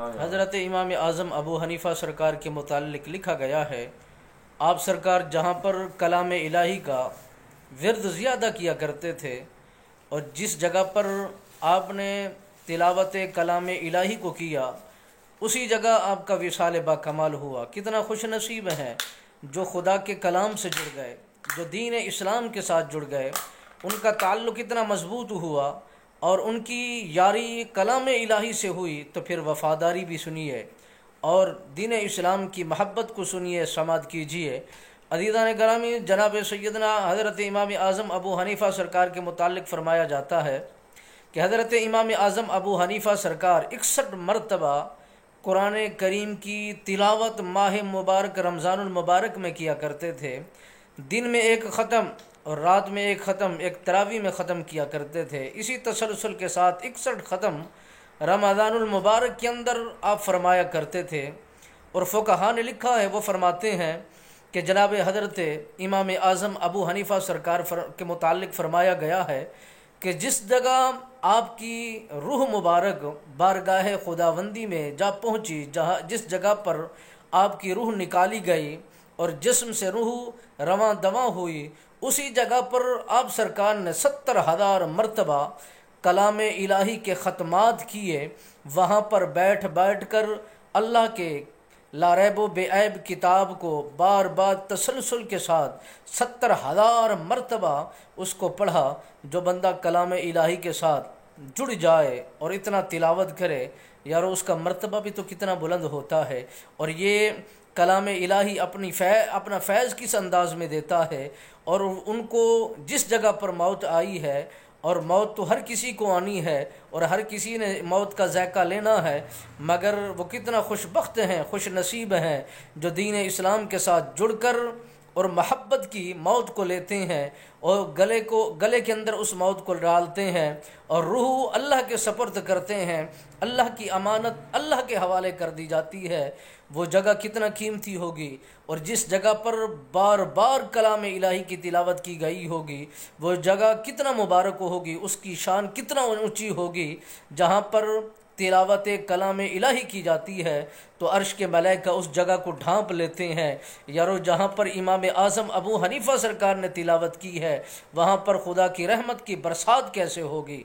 हज़रत इमाम आज़म अबू हनीफ़ा सरकार के मुताल्लिक़ लिखा गया है, आप सरकार जहाँ पर कलाम इलाही का विर्द ज़्यादा किया करते थे और जिस जगह पर आपने तिलावत कलाम इलाही को किया, उसी जगह आपका विसाल बाकमाल हुआ। कितना खुश नसीब हैं जो खुदा के कलाम से जुड़ गए, जो दीन इस्लाम के साथ जुड़ गए, उनका ताल्लुक़ इतना मजबूत हुआ और उनकी यारी कलाम इलाही से हुई। तो फिर वफ़ादारी भी सुनिए और दीन इस्लाम की महब्बत को सुनिए, समात कीजिए। अज़ीज़ान गिरामी, जनाब सैयदना हज़रत इमाम आज़म अबू हनीफ़ा सरकार के मुताल्लिक़ फ़रमाया जाता है कि हज़रत इमाम आज़म अबू हनीफ़ा सरकार 61 मरतबा कुरान करीम की तिलावत माह मुबारक रमज़ानुल मुबारक में किया करते थे। दिन में एक ख़त्म और रात में एक ख़त्म, एक तरावी में ख़त्म किया करते थे। इसी तसलसल के साथ 61 ख़त्म रमज़ानुल मुबारक के अंदर आप फरमाया करते थे। और फ़ुक़हा ने लिखा है, वो फरमाते हैं कि जनाब हज़रत इमाम आज़म अबू हनीफ़ा सरकार के मुताल्लिक़ फ़रमाया गया है कि जिस जगह आपकी रूह मुबारक बारगाह खुदावंदी में जा पहुँची, जहाँ जिस जगह पर आपकी रूह निकाली गई और जिस्म से रूह रवां दवा हुई, उसी जगह पर आप सरकार ने 70,000 मरतबा कलाम इलाही के ख़त्मात किए। वहाँ पर बैठ बैठ कर अल्लाह के लारैब बेऐब किताब को बार बार तसलसल के साथ 70,000 मरतबा उसको पढ़ा। जो बंदा कलाम इलाही के साथ जुड़ जाए और इतना तिलावत करे, यार उसका मर्तबा भी तो कितना बुलंद होता है। और ये कलाम इलाही अपना फैज़ किस अंदाज़ में देता है। और उनको जिस जगह पर मौत आई है, और मौत तो हर किसी को आनी है और हर किसी ने मौत का जायका लेना है, मगर वो कितना खुशबख्त हैं, खुश नसीब हैं जो दीन इस्लाम के साथ जुड़कर और महब्बत की मौत को लेते हैं और गले के अंदर उस मौत को डालते हैं और रूह अल्लाह के सपुर्द करते हैं। अल्लाह की अमानत अल्लाह के हवाले कर दी जाती है। वो जगह कितना कीमती होगी और जिस जगह पर बार बार कलाम इलाही की तिलावत की गई होगी, वो जगह कितना मुबारक होगी, उसकी शान कितना ऊंची होगी। जहाँ पर तिलावत कलाम इलाही की जाती है तो अर्श के मलाइका उस जगह को ढांप लेते हैं। यारो, जहाँ पर इमाम आज़म अबू हनीफ़ा सरकार ने तिलावत की है, वहाँ पर खुदा की रहमत की बरसात कैसे होगी।